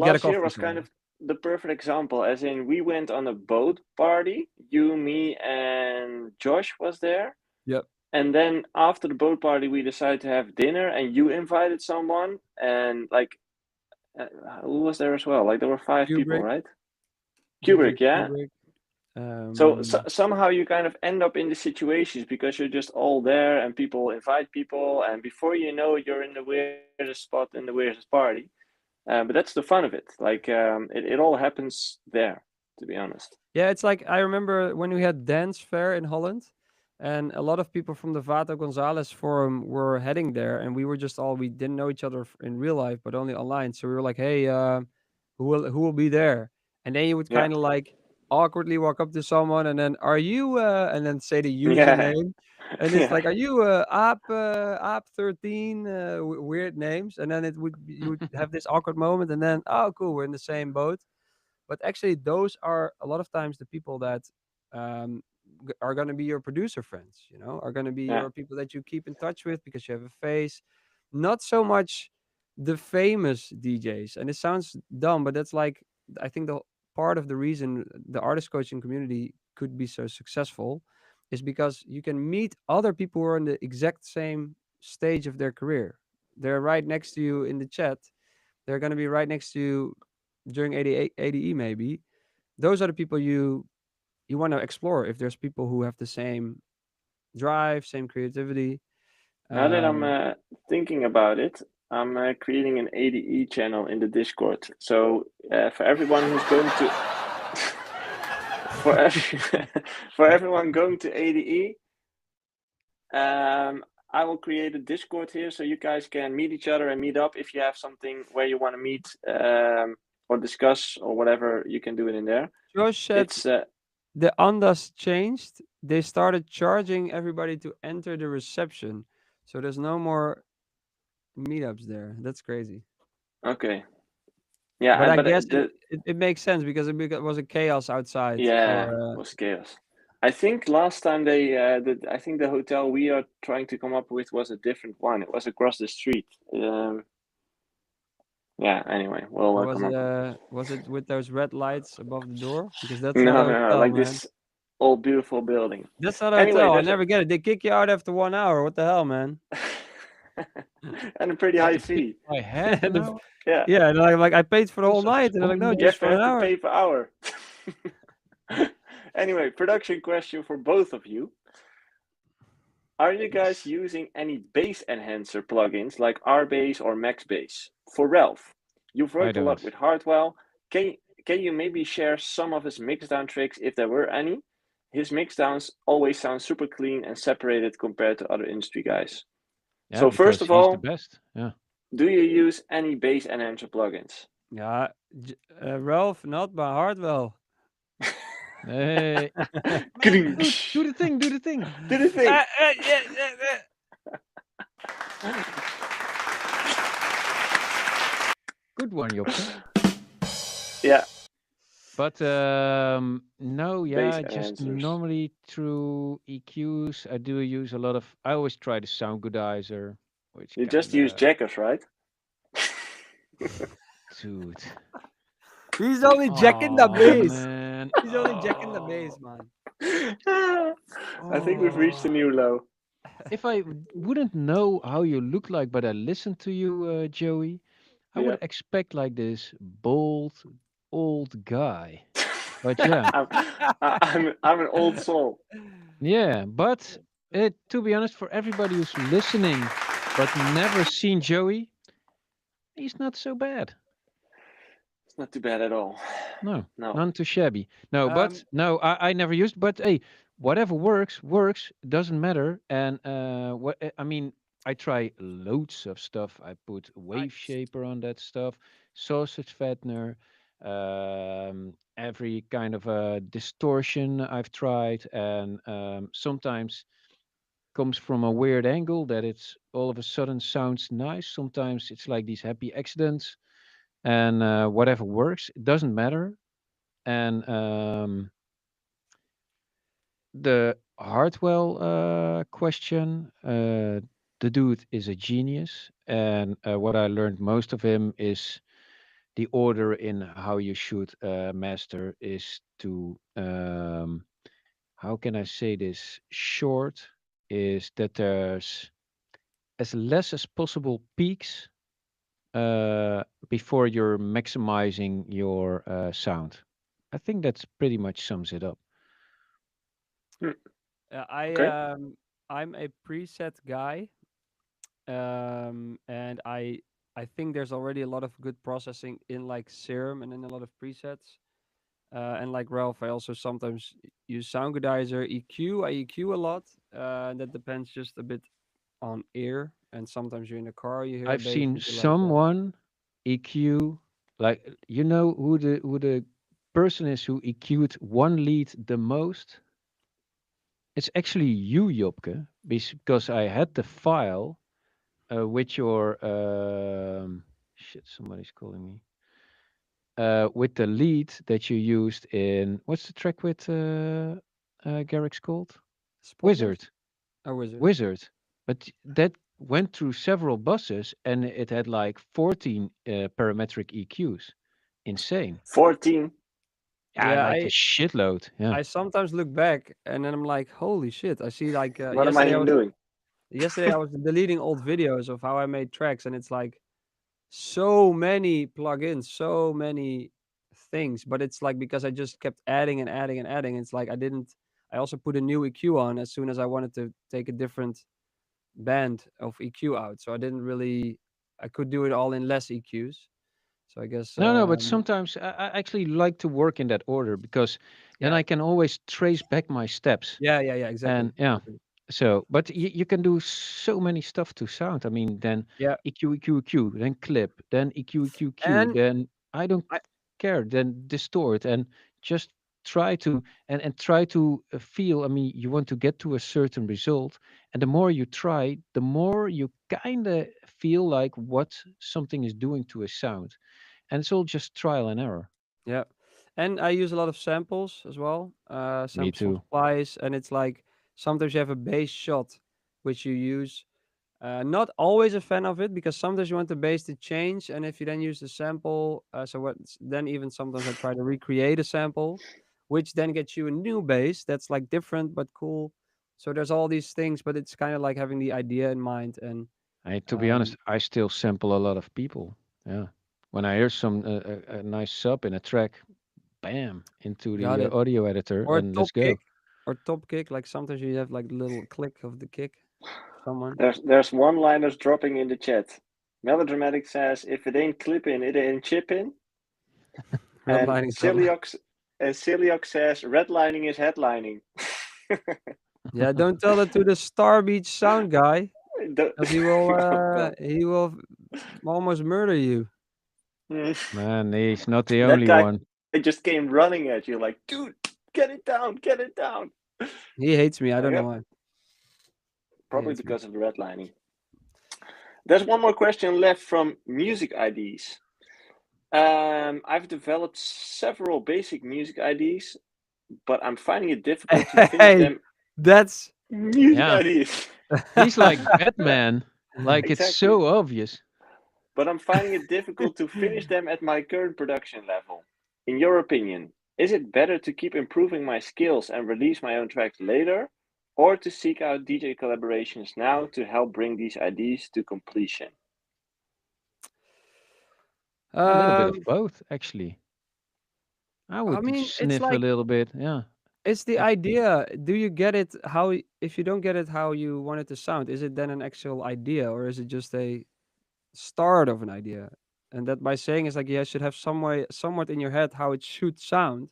get a last year coffee was kind somewhere. of the perfect example. As in, we went on a boat party. You, me, and Josh was there. Yep. And then after the boat party, we decided to have dinner, and you invited someone, and like, who was there as well? Like there were 5 people, Kubrick. right? Dimitri Kubrick, yeah. Kubrick. So somehow you kind of end up in the situations because you're just all there, and people invite people, and before you know it, you're in the weirdest spot in the weirdest party. But that's the fun of it. Like it all happens there, to be honest. Yeah, it's like I remember when we had dance fair in Holland, and a lot of people from the Vato Gonzalez forum were heading there, and we were just all we didn't know each other in real life, but only online. So we were like, "Hey, who will be there?" And then you would Yeah, kind of like awkwardly walk up to someone, and then are you, and then say the yeah, username, and it's yeah. like, "Are you App 13?" Weird names, and then you would have this awkward moment, and then oh cool, we're in the same boat. But actually those are a lot of times the people that um, are going to be your producer friends, are going to be Yeah. your people that you keep in touch with because you have a face, not so much the famous DJs. And it sounds dumb, but that's like, I think the part of the reason the artist coaching community could be so successful is because you can meet other people who are in the exact same stage of their career. They're right next to you in the chat. They're going to be right next to you during ADE maybe. Those are the people you want to explore if there's people who have the same drive, same creativity. Now that I'm Um, thinking about it, I'm creating an ADE channel in the Discord. So for everyone who's going to for for everyone going to ADE, I will create a Discord here so you guys can meet each other and meet up if you have something where you want to meet or discuss or whatever. You can do it in there. Josh said It's the Andas changed. They started charging everybody to enter the reception. So there's no more meetups there. That's crazy. okay. Yeah, But I but guess the it makes sense because it was a chaos outside yeah, for it was chaos. I think last time I think the hotel we are trying to come up with was a different one. It was across the street. Yeah. Anyway, we'll or come up. was it with those red lights above the door? Because that's not No, a no, no, hotel, like man. this old beautiful building. That's not a Anyway, hotel. I there's a never get it. They kick you out after 1 hour. What the hell, man? and a pretty Yeah, high they kick fee. my half And an the- hour. Yeah, yeah, and like I paid for the whole Also, night, and they're like, no, spoiler. you just for have an to hour. pay per hour. Anyway, production question for both of you. Are you guys Yes, using any bass enhancer plugins like RBass or MaxBass? For Ralph, you've I worked a lot don't. with Hardwell. Can can you maybe share some of his mixdown tricks if there were any? His mixdowns always sound super clean and separated compared to other industry guys. Yeah, So first because of he's the all, best. Yeah. do you use any bass enhancer plugins? Yeah, Ralph, not by Hardwell. Hey, man, Do do the thing. Do the thing. the thing. Good one, Jopke. Yeah, But no, bass yeah, just enhancers. normally through EQs, I do use a lot of. I always try the sound goodizer, which You just kind use of, jackers, right? dude. He's only jacking the Oh bass. man. He's only jacking the bass, man. I think we've reached a Oh. new low. If I wouldn't know how you look like, but I listen to you, Joey, I would Yeah. expect like this bold old guy. But yeah, I'm an old soul. yeah. But to be honest, for everybody who's listening but never seen Joey, he's not so bad. It's not too bad at all. No, No. none too shabby. No, but Um, no, I never used. But hey, whatever works, works. Doesn't matter. And I mean, I try loads of stuff. I put wave nice. shaper on that stuff, sausage fattener, every kind of distortion I've tried, and sometimes comes from a weird angle that it's all of a sudden sounds nice. Sometimes it's like these happy accidents, and whatever works, it doesn't matter. And the Hartwell question, the dude is a genius. And what I learned most of him is the order in how you should master is to how can I say this short is that there's as less as possible peaks before you're maximizing your sound. I think that's pretty much sums it up. Hmm, Uh, I okay. um I'm a preset guy, and I think there's already a lot of good processing in like Serum and in a lot of presets. And like Ralph, I also sometimes use Soundgodizer, EQ. I EQ a lot. And that depends just a bit on ear. And sometimes you're in the car, you hear a I've bass, seen and you're like, someone EQ like you know who the person is who EQ'd one lead the most. It's actually you, Jobke, because I had the file with your shit. Somebody's calling me. With the lead that you used in what's the track with Garrick's called Spotless Wizard, or Wizard? Wizard. But that went through several buses and it had like 14 parametric EQs. Insane. 14. Yeah, Yeah, like a shitload. Yeah. I sometimes look back and then I'm like, holy shit! I see like What am I even doing? yesterday I was deleting old videos of how I made tracks, and it's like so many plugins, so many things, but it's like because I just kept adding and adding and adding. It's like I also put a new EQ on as soon as I wanted to take a different band of EQ out. So I could do it all in less EQs. So I guess, No, no, but sometimes I actually like to work in that order because then yeah, I can always trace back my steps. yeah, And exactly. yeah, Exactly. so, but you can do so many stuff to sound. I mean, then Yeah. EQ, EQ, EQ, then clip, then EQ, EQ, EQ, And then I don't I, care, then distort, and just try to and try to feel. I mean, you want to get to a certain result, and the more you try, the more you kind of feel like what something is doing to a sound, and it's all just trial and error. yeah. And I use a lot of samples as well, Me samples from too. supplies. And it's like sometimes you have a bass shot, which you use. Not always a fan of it because sometimes you want the bass to change, and if you then use the sample, then even sometimes I try to recreate a sample, which then gets you a new bass that's like different but cool. So there's all these things, but it's kind of like having the idea in mind. And To be um, honest, I still sample a lot of people. Yeah. When I hear some a nice sub in a track, bam, into got the it. audio editor Or a and top let's kick, go. or top kick. Like sometimes you have like little click of the kick. Someone There's one-liners dropping in the chat. Melodramatic says, if it ain't clipping, it ain't chipping. And redlining. Celiac says, redlining is headlining. Yeah, don't tell that to the Star Beach sound guy, Don't- because don't tell. he will almost murder you. Mm. Man, he's not the That only guy one. just came running at you like, dude, get it down, get it down. He hates me. I don't know Yep, why. He probably hates me. because of the redlining. There's one more question left from music IDs. I've developed several basic music IDs, but I'm finding it difficult to finish Hey, them. that's Music Yeah. IDs. He's like Batman. Like it's Exactly. so obvious. But I'm finding it difficult to finish them at my current production level. In your opinion, is it better to keep improving my skills and release my own tracks later, or to seek out DJ collaborations now to help bring these ideas to completion? A little bit of um. both, actually. I I would mean, it's sniff a like little bit. Yeah. it's the If idea. Do you get it? If you don't get it, how you want it to sound? Is it then an actual idea, or is it just a start of an idea? And that by saying is like you should have somewhat in your head how it should sound,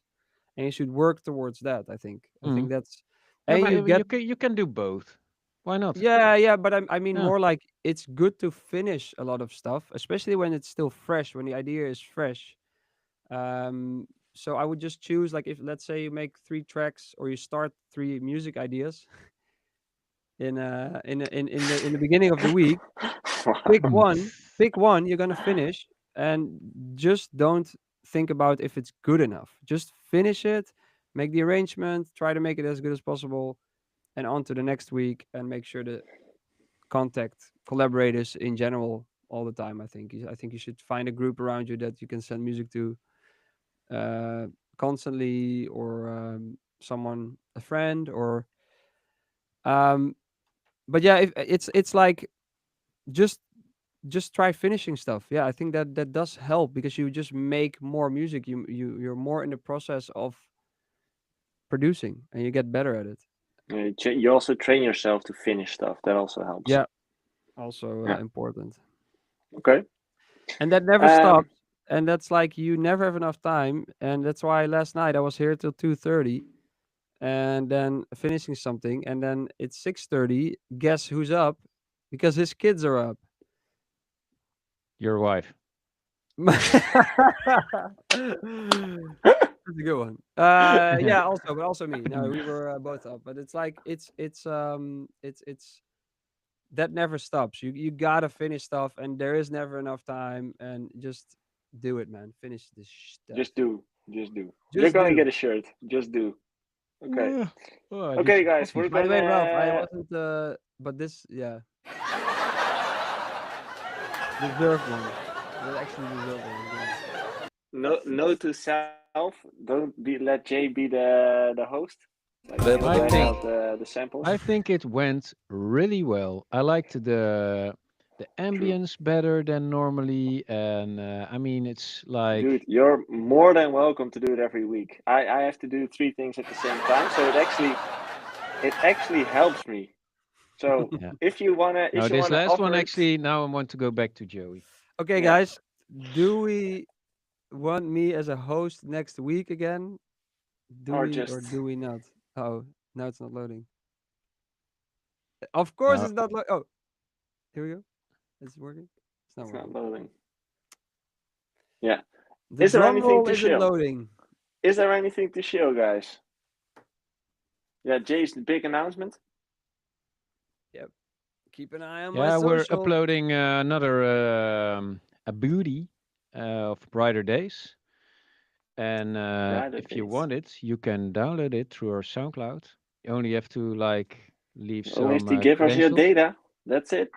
and you should work towards that. I think. I think mm. that's, Yeah, and but you get. you can do both. Why not? Yeah, but I mean Yeah. more like it's good to finish a lot of stuff, especially when it's still fresh, when the idea is fresh. Um, so I would just choose like if let's say you make three tracks or you start three music ideas in the beginning of the week, pick Mm. one, pick one you're gonna finish, and just don't think about if it's good enough. Just finish it, make the arrangement, try to make it as good as possible, and on to the next week, and make sure to contact collaborators in general all the time. I think you should find a group around you that you can send music to uh, constantly, or someone, a friend, or um. But yeah, if, it's like just just try finishing stuff. Yeah, I think that that does help because you just make more music. You're more in the process of producing, and you get better at it. You also train yourself to finish stuff. That also helps. Yeah, also Yeah. important. Okay. And that never Um, stops. And that's like you never have enough time. And that's why last night I was here till 2:30, and then finishing something, and then it's 6:30. Guess who's up? Because his kids are up. Your wife. That's a good one. Yeah, also, but also me. No, we were both up. But it's like it's that never stops. You gotta finish stuff, and there is never enough time. And just do it, man. Finish this stuff. just do. Just do. You're Just gonna do. get a shirt. Just do. Okay. Yeah. Oh, I need Okay, some guys, coffee. we're By the way, Ralph, I gonna wasn't. But this, yeah, deserved one. That actually deserved one. Yeah. note to self. Let Jay be the host. Like he'll I write think out the samples. I think it went really well. I liked the True. ambience better than normally, and I mean it's Dude, like you're more than welcome to do it every week. I have to do three things at the same time, so it actually helps me. So yeah. if you wanna Now if you this wanna last one offer it, actually now I want to go back to Joey. Okay, yeah, guys, do we want me as a host next week again? Do or we or just do we not? Oh, no, it's not loading. Of course, Now it's not. Oh, here we go. It's working. It's not it's not working. loading. Yeah. The Is there drum anything roll to isn't show? loading. Is there anything to show, guys? Yeah, Jay's big announcement. Yep. Keep an eye on my yeah, we're social. uploading another a booty of Brighter Days. And Brighter if you days. want it, you can download it through our SoundCloud. You only have to like leave Only have some to give us your credentials. data. That's it.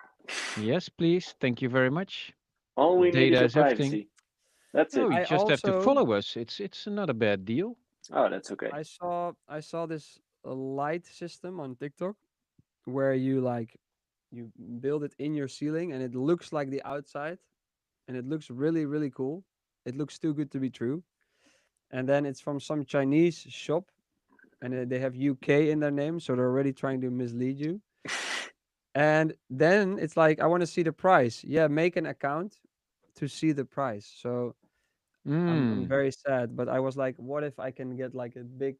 Yes, please. Thank you very much. All we need is Data your is everything. privacy. That's No, it. you I just have to also follow us. It's not a bad deal. Oh, that's okay. I saw this light system on TikTok where you like you build it in your ceiling and it looks like the outside, and it looks really really cool. It looks too good to be true. And then it's from some Chinese shop, and they have UK in their name, so they're already trying to mislead you. And then it's like, I want to see the price. Yeah, make an account to see the price. So I'm Mm. very sad, but I was like, what if I can get like a big,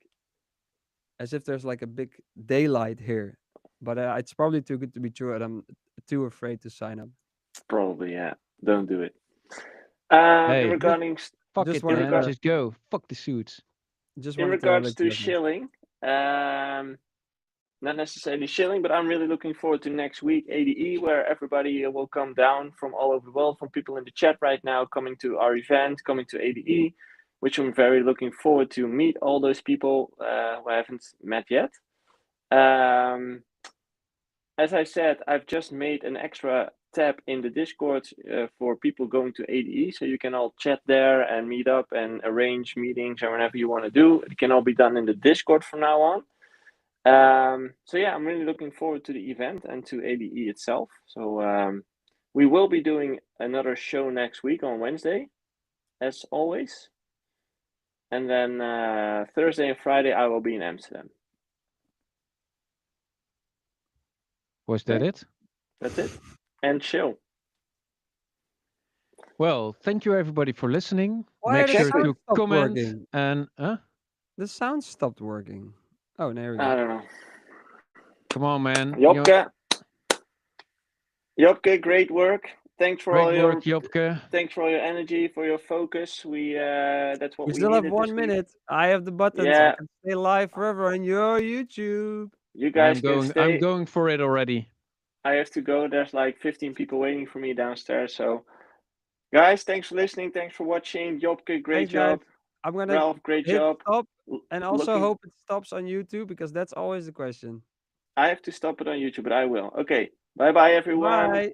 as if there's like a big daylight here, but it's probably too good to be true, and I'm too afraid to sign up. Probably, yeah. Don't do it. In Hey, Just regarding fuck just it, in wanted man. regard to Just go. Fuck the suits. just in wanted to regards let to you guys know. shilling, not necessarily shilling, but I'm really looking forward to next week ADE, where everybody will come down from all over the world, from people in the chat right now coming to our event, coming to ADE, which I'm very looking forward to meet all those people who I haven't met yet. Um, as I said, I've just made an extra tab in the Discord for people going to ADE, so you can all chat there and meet up and arrange meetings or whatever you want to do. It can all be done in the Discord from now on. So yeah, I'm really looking forward to the event and to ADE itself. So we will be doing another show next week on Wednesday, as always. And then Thursday and Friday I will be in Amsterdam. Was that Okay. it? That's it. And chill. Well, thank you everybody for listening. Why Make the sure sound to stopped comment working? and The sound stopped working. Oh, there we I go. don't know. come on, man. Jopke, Jopke, great work. Thanks for all Great your work, Jopke. thanks for all your energy, for your focus. That's what We we still have needed this 1 week. minute. I have the button, so I Yeah, can stay live forever on your YouTube. you guys can I'm stay. going for it already. I have to go. There's like 15 people waiting for me downstairs. So, guys, thanks for listening. Thanks for watching. Jopke, great Thanks, guys. job. I'm gonna Ralph, great hit job. stop, and also Looking, hope it stops on YouTube, because that's always the question. I have to stop it on YouTube, but I will. Okay, bye bye, everyone. Bye.